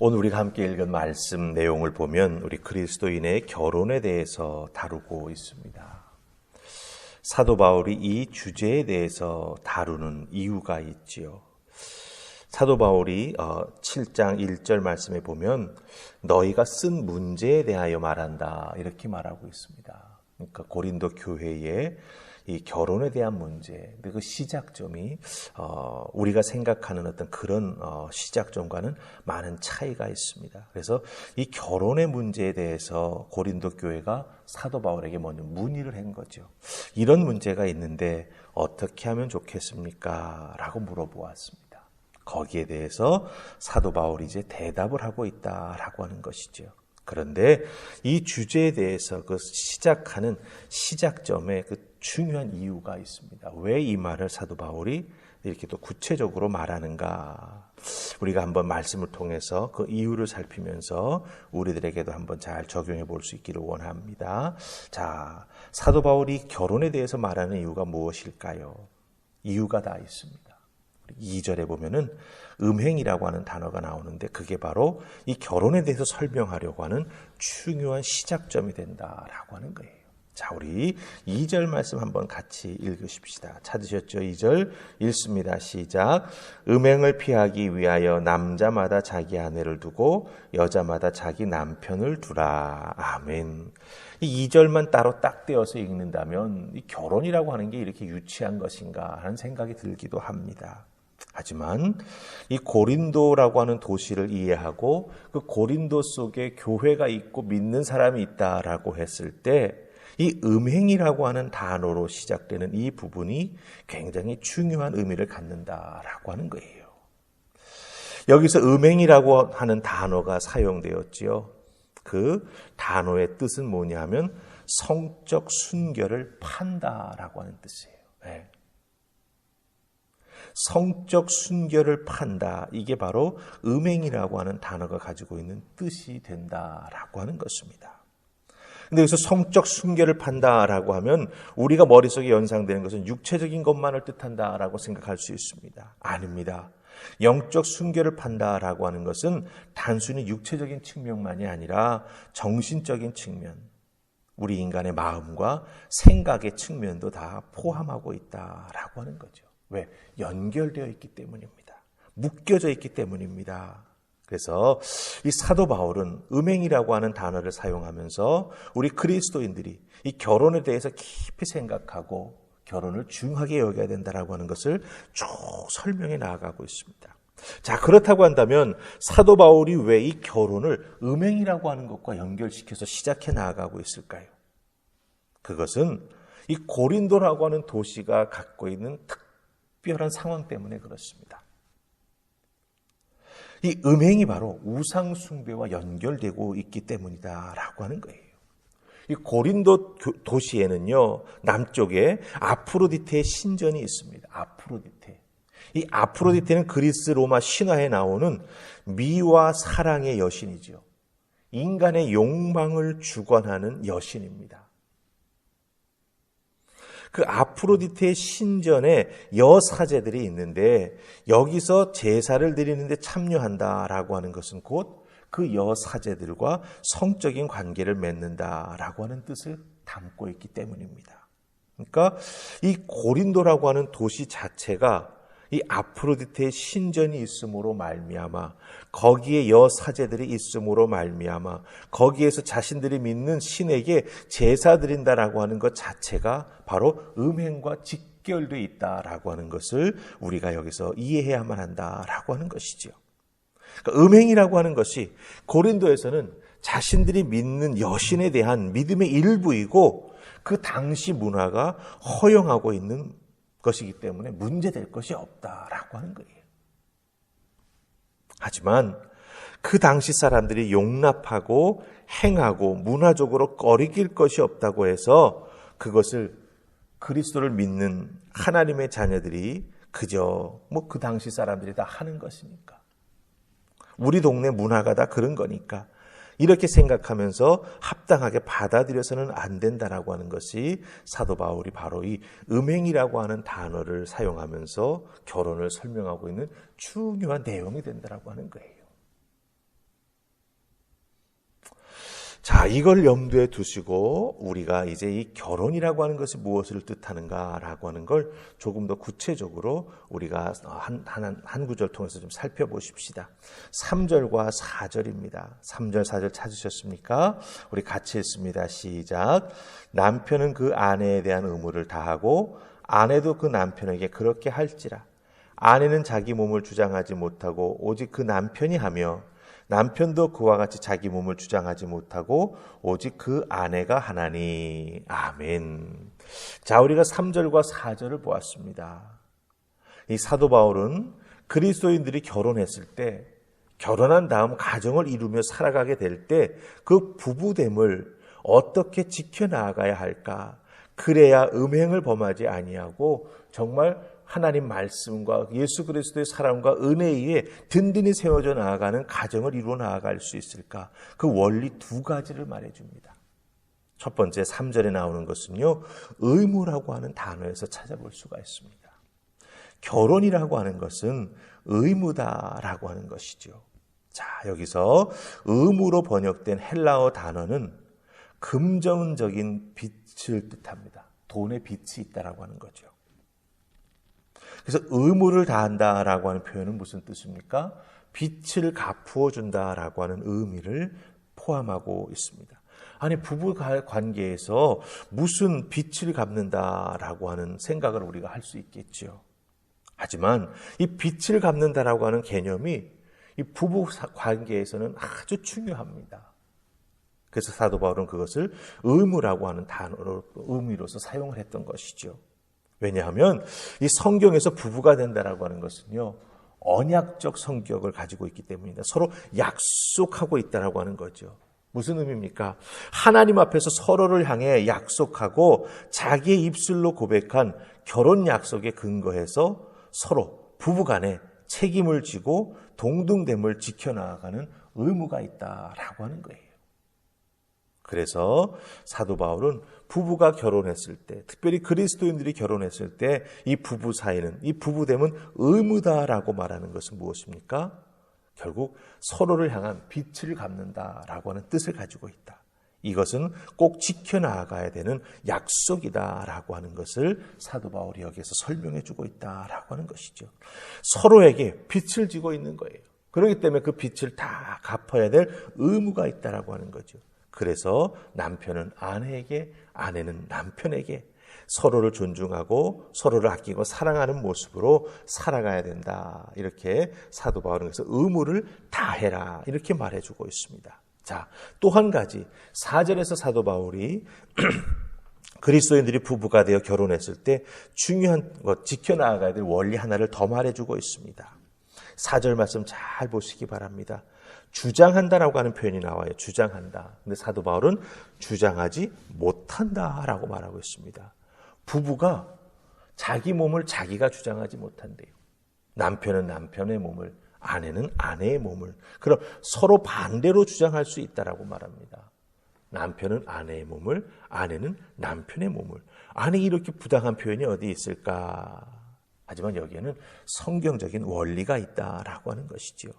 오늘 우리가 함께 읽은 말씀 내용을 보면 우리 그리스도인의 결혼에 대해서 다루고 있습니다. 사도 바울이 이 주제에 대해서 다루는 이유가 있지요. 사도 바울이 7장 1절 말씀에 보면 너희가 쓴 문제에 대하여 말한다 이렇게 말하고 있습니다. 그러니까 고린도 교회의 이 결혼에 대한 문제, 그 시작점이 우리가 생각하는 어떤 그런 시작점과는 많은 차이가 있습니다. 그래서 이 결혼의 문제에 대해서 고린도 교회가 사도 바울에게 먼저 문의를 한 거죠. 이런 문제가 있는데 어떻게 하면 좋겠습니까? 라고 물어보았습니다. 거기에 대해서 사도 바울이 이제 대답을 하고 있다라고 하는 것이죠. 그런데 이 주제에 대해서 그 시작하는 시작점에 그 중요한 이유가 있습니다. 왜 이 말을 사도 바울이 이렇게 또 구체적으로 말하는가? 우리가 한번 말씀을 통해서 그 이유를 살피면서 우리들에게도 한번 잘 적용해 볼 수 있기를 원합니다. 자, 사도 바울이 결혼에 대해서 말하는 이유가 무엇일까요? 이유가 다 있습니다. 2절에 보면은 음행이라고 하는 단어가 나오는데 그게 바로 이 결혼에 대해서 설명하려고 하는 중요한 시작점이 된다라고 하는 거예요. 자, 우리 2절 말씀 한번 같이 읽으십시다. 찾으셨죠? 2절 읽습니다. 시작. 음행을 피하기 위하여 남자마다 자기 아내를 두고 여자마다 자기 남편을 두라. 아멘. 이 2절만 따로 딱 떼어서 읽는다면 이 결혼이라고 하는 게 이렇게 유치한 것인가 하는 생각이 들기도 합니다. 하지만 이 고린도라고 하는 도시를 이해하고 그 고린도 속에 교회가 있고 믿는 사람이 있다라고 했을 때 이 음행이라고 하는 단어로 시작되는 이 부분이 굉장히 중요한 의미를 갖는다라고 하는 거예요. 여기서 음행이라고 하는 단어가 사용되었지요. 그 단어의 뜻은 뭐냐 하면 성적 순결을 판다라고 하는 뜻이에요. 네. 성적 순결을 판다. 이게 바로 음행이라고 하는 단어가 가지고 있는 뜻이 된다라고 하는 것입니다. 근데 여기서 성적 순결을 판다라고 하면 우리가 머릿속에 연상되는 것은 육체적인 것만을 뜻한다라고 생각할 수 있습니다. 아닙니다. 영적 순결을 판다라고 하는 것은 단순히 육체적인 측면만이 아니라 정신적인 측면, 우리 인간의 마음과 생각의 측면도 다 포함하고 있다라고 하는 거죠. 왜? 연결되어 있기 때문입니다. 묶여져 있기 때문입니다. 그래서 이 사도 바울은 음행이라고 하는 단어를 사용하면서 우리 그리스도인들이 이 결혼에 대해서 깊이 생각하고 결혼을 중요하게 여겨야 된다라고 하는 것을 쭉 설명해 나아가고 있습니다. 자, 그렇다고 한다면 사도 바울이 왜 이 결혼을 음행이라고 하는 것과 연결시켜서 시작해 나아가고 있을까요? 그것은 이 고린도라고 하는 도시가 갖고 있는 특별한 상황 때문에 그렇습니다. 이 음행이 바로 우상 숭배와 연결되고 있기 때문이다라고 하는 거예요. 이 고린도 도시에는요, 남쪽에 아프로디테의 신전이 있습니다. 아프로디테. 이 아프로디테는 그리스 로마 신화에 나오는 미와 사랑의 여신이죠. 인간의 욕망을 주관하는 여신입니다. 그 아프로디테의 신전에 여사제들이 있는데 여기서 제사를 드리는데 참여한다라고 하는 것은 곧 그 여사제들과 성적인 관계를 맺는다라고 하는 뜻을 담고 있기 때문입니다. 그러니까 이 고린도라고 하는 도시 자체가 이 아프로디테의 신전이 있음으로 말미암아 거기에 여사제들이 있음으로 말미암아 거기에서 자신들이 믿는 신에게 제사 드린다라고 하는 것 자체가 바로 음행과 직결되어 있다라고 하는 것을 우리가 여기서 이해해야만 한다라고 하는 것이죠. 그러니까 음행이라고 하는 것이 고린도에서는 자신들이 믿는 여신에 대한 믿음의 일부이고 그 당시 문화가 허용하고 있는 것이기 때문에 문제될 것이 없다라고 하는 거예요. 하지만 그 당시 사람들이 용납하고 행하고 문화적으로 꺼리낄 것이 없다고 해서 그것을 그리스도를 믿는 하나님의 자녀들이 그저 그 당시 사람들이 다 하는 것이니까. 우리 동네 문화가 다 그런 거니까. 이렇게 생각하면서 합당하게 받아들여서는 안 된다라고 하는 것이 사도 바울이 바로 이 음행이라고 하는 단어를 사용하면서 결혼을 설명하고 있는 중요한 내용이 된다라고 하는 거예요. 자, 이걸 염두에 두시고 우리가 이제 이 결혼이라고 하는 것이 무엇을 뜻하는가라고 하는 걸 조금 더 구체적으로 우리가 한 구절 통해서 좀 살펴보십시다. 3절과 4절입니다. 3절, 4절 찾으셨습니까? 우리 같이 읽습니다. 시작. 남편은 그 아내에 대한 의무를 다하고 아내도 그 남편에게 그렇게 할지라. 아내는 자기 몸을 주장하지 못하고 오직 그 남편이 하며 남편도 그와 같이 자기 몸을 주장하지 못하고 오직 그 아내가 하나니. 아멘. 자, 우리가 3절과 4절을 보았습니다. 이 사도 바울은 그리스도인들이 결혼했을 때, 결혼한 다음 가정을 이루며 살아가게 될 때 그 부부됨을 어떻게 지켜나가야 할까? 그래야 음행을 범하지 아니하고 정말 하나님 말씀과 예수 그리스도의 사랑과 은혜에 든든히 세워져 나아가는 가정을 이루어 나아갈 수 있을까? 그 원리 두 가지를 말해줍니다. 첫 번째 3절에 나오는 것은요, 의무라고 하는 단어에서 찾아볼 수가 있습니다. 결혼이라고 하는 것은 의무다라고 하는 것이죠. 자, 여기서 의무로 번역된 헬라어 단어는 금전적인 빚을 뜻합니다. 돈의 빚이 있다라고 하는 거죠. 그래서 의무를 다한다라고 하는 표현은 무슨 뜻입니까? 빚을 갚아 준다라고 하는 의미를 포함하고 있습니다. 아니, 부부 관계에서 무슨 빚을 갚는다라고 하는 생각을 우리가 할 수 있겠죠. 하지만 이 빚을 갚는다라고 하는 개념이 이 부부 관계에서는 아주 중요합니다. 그래서 사도 바울은 그것을 의무라고 하는 단어로 의미로서 사용을 했던 것이죠. 왜냐하면 이 성경에서 부부가 된다라고 하는 것은요, 언약적 성격을 가지고 있기 때문입니다. 서로 약속하고 있다라고 하는 거죠. 무슨 의미입니까? 하나님 앞에서 서로를 향해 약속하고 자기의 입술로 고백한 결혼 약속에 근거해서 서로 부부간에 책임을 지고 동등됨을 지켜나가는 의무가 있다라고 하는 거예요. 그래서 사도 바울은 부부가 결혼했을 때, 특별히 그리스도인들이 결혼했을 때 이 부부 사이는, 이 부부됨은 의무다라고 말하는 것은 무엇입니까? 결국 서로를 향한 빚을 갚는다라고 하는 뜻을 가지고 있다. 이것은 꼭 지켜나가야 되는 약속이다라고 하는 것을 사도 바울이 여기에서 설명해 주고 있다라고 하는 것이죠. 서로에게 빚을 지고 있는 거예요. 그렇기 때문에 그 빚을 다 갚아야 될 의무가 있다라고 하는 거죠. 그래서 남편은 아내에게, 아내는 남편에게 서로를 존중하고 서로를 아끼고 사랑하는 모습으로 살아가야 된다. 이렇게 사도 바울은 그래서 의무를 다해라. 이렇게 말해주고 있습니다. 자, 또 한 가지 4절에서 사도 바울이 그리스도인들이 부부가 되어 결혼했을 때 중요한 것, 지켜나가야 될 원리 하나를 더 말해주고 있습니다. 4절 말씀 잘 보시기 바랍니다. 주장한다라고 하는 표현이 나와요. 주장한다. 근데 사도 바울은 주장하지 못한다라고 말하고 있습니다. 부부가 자기 몸을 자기가 주장하지 못한대요. 남편은 남편의 몸을, 아내는 아내의 몸을. 그럼 서로 반대로 주장할 수 있다라고 말합니다. 남편은 아내의 몸을, 아내는 남편의 몸을. 아니, 이렇게 부당한 표현이 어디 있을까? 하지만 여기에는 성경적인 원리가 있다라고 하는 것이죠.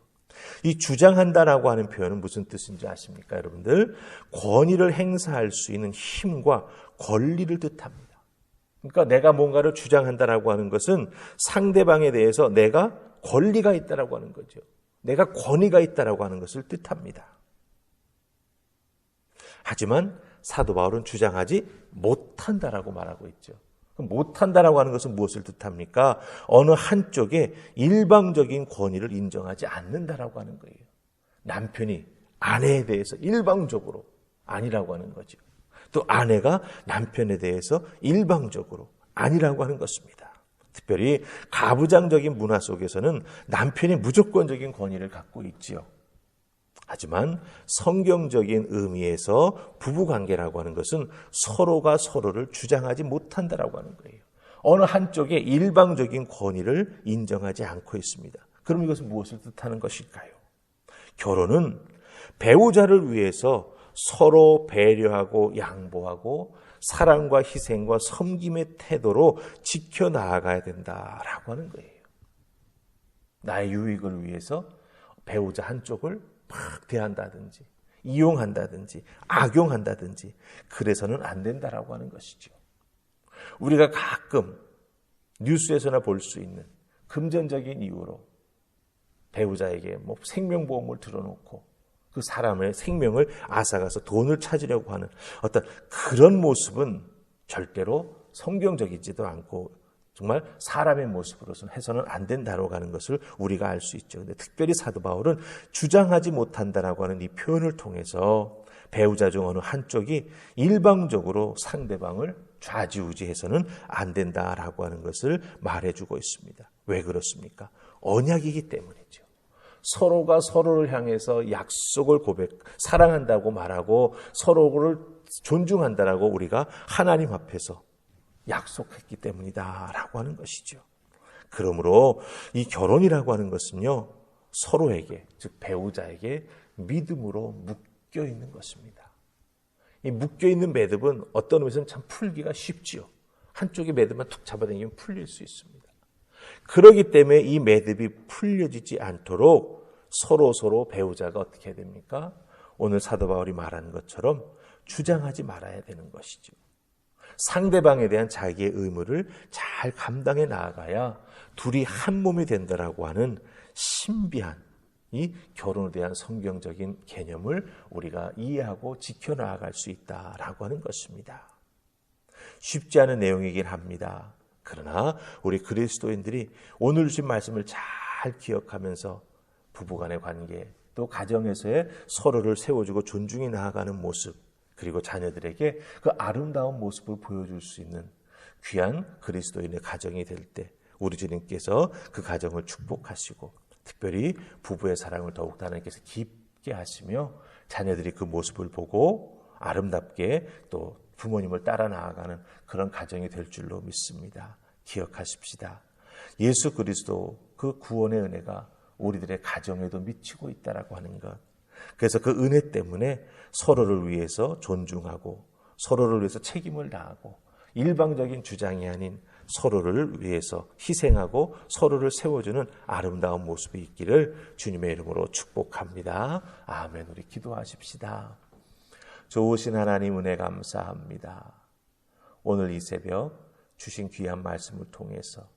이 주장한다라고 하는 표현은 무슨 뜻인지 아십니까, 여러분들? 권위를 행사할 수 있는 힘과 권리를 뜻합니다. 그러니까 내가 뭔가를 주장한다라고 하는 것은 상대방에 대해서 내가 권리가 있다라고 하는 거죠. 내가 권위가 있다라고 하는 것을 뜻합니다. 하지만 사도 바울은 주장하지 못한다라고 말하고 있죠. 못한다라고 하는 것은 무엇을 뜻합니까? 어느 한쪽에 일방적인 권위를 인정하지 않는다라고 하는 거예요. 남편이 아내에 대해서 일방적으로 아니라고 하는 거죠. 또 아내가 남편에 대해서 일방적으로 아니라고 하는 것입니다. 특별히 가부장적인 문화 속에서는 남편이 무조건적인 권위를 갖고 있지요. 하지만 성경적인 의미에서 부부관계라고 하는 것은 서로가 서로를 주장하지 못한다라고 하는 거예요. 어느 한쪽에 일방적인 권위를 인정하지 않고 있습니다. 그럼 이것은 무엇을 뜻하는 것일까요? 결혼은 배우자를 위해서 서로 배려하고 양보하고 사랑과 희생과 섬김의 태도로 지켜나가야 된다라고 하는 거예요. 나의 유익을 위해서 배우자 한쪽을 막 대한다든지 이용한다든지 악용한다든지 그래서는 안 된다라고 하는 것이죠. 우리가 가끔 뉴스에서나 볼 수 있는 금전적인 이유로 배우자에게 생명보험을 들어놓고 그 사람의 생명을 앗아가서 돈을 찾으려고 하는 어떤 그런 모습은 절대로 성경적이지도 않고 정말 사람의 모습으로서는 해서는 안 된다고 하는 것을 우리가 알 수 있죠. 근데 특별히 사도 바울은 주장하지 못한다라고 하는 이 표현을 통해서 배우자 중 어느 한쪽이 일방적으로 상대방을 좌지우지해서는 안 된다라고 하는 것을 말해주고 있습니다. 왜 그렇습니까? 언약이기 때문이죠. 서로가 서로를 향해서 약속을 사랑한다고 말하고 서로를 존중한다라고 우리가 하나님 앞에서 약속했기 때문이다라고 하는 것이죠. 그러므로 이 결혼이라고 하는 것은요, 서로에게, 즉 배우자에게 믿음으로 묶여 있는 것입니다. 이 묶여 있는 매듭은 어떤 의미에서는 참 풀기가 쉽지요. 한쪽의 매듭만 툭 잡아당기면 풀릴 수 있습니다. 그렇기 때문에 이 매듭이 풀려지지 않도록 서로 배우자가 어떻게 해야 됩니까? 오늘 사도 바울이 말한 것처럼 주장하지 말아야 되는 것이죠. 상대방에 대한 자기의 의무를 잘 감당해 나아가야 둘이 한 몸이 된다라고 하는 신비한 이 결혼에 대한 성경적인 개념을 우리가 이해하고 지켜나갈 수 있다라고 하는 것입니다. 쉽지 않은 내용이긴 합니다. 그러나 우리 그리스도인들이 오늘 주신 말씀을 잘 기억하면서 부부간의 관계, 또 가정에서의 서로를 세워주고 존중해 나아가는 모습, 그리고 자녀들에게 그 아름다운 모습을 보여줄 수 있는 귀한 그리스도인의 가정이 될 때 우리 주님께서 그 가정을 축복하시고 특별히 부부의 사랑을 더욱더 하나님께서 깊게 하시며 자녀들이 그 모습을 보고 아름답게 또 부모님을 따라 나아가는 그런 가정이 될 줄로 믿습니다. 기억하십시다. 예수 그리스도 그 구원의 은혜가 우리들의 가정에도 미치고 있다라고 하는 것. 그래서 그 은혜 때문에 서로를 위해서 존중하고 서로를 위해서 책임을 다하고 일방적인 주장이 아닌 서로를 위해서 희생하고 서로를 세워주는 아름다운 모습이 있기를 주님의 이름으로 축복합니다. 아멘. 우리 기도하십시다. 좋으신 하나님 은혜 감사합니다. 오늘 이 새벽 주신 귀한 말씀을 통해서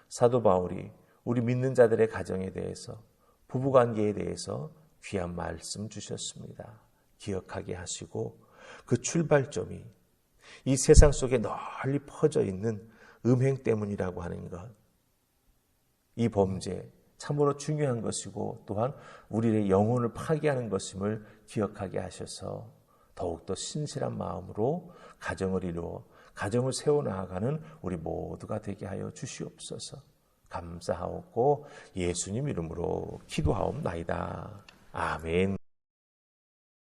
사도 바울이 우리 믿는 자들의 가정에 대해서 부부관계에 대해서 귀한 말씀 주셨습니다. 기억하게 하시고 그 출발점이 이 세상 속에 널리 퍼져 있는 음행 때문이라고 하는 것, 이 범죄 참으로 중요한 것이고 또한 우리의 영혼을 파괴하는 것임을 기억하게 하셔서 더욱더 신실한 마음으로 가정을 이루어 가정을 세워나가는 우리 모두가 되게 하여 주시옵소서. 감사하옵고 예수님 이름으로 기도하옵나이다. 아멘.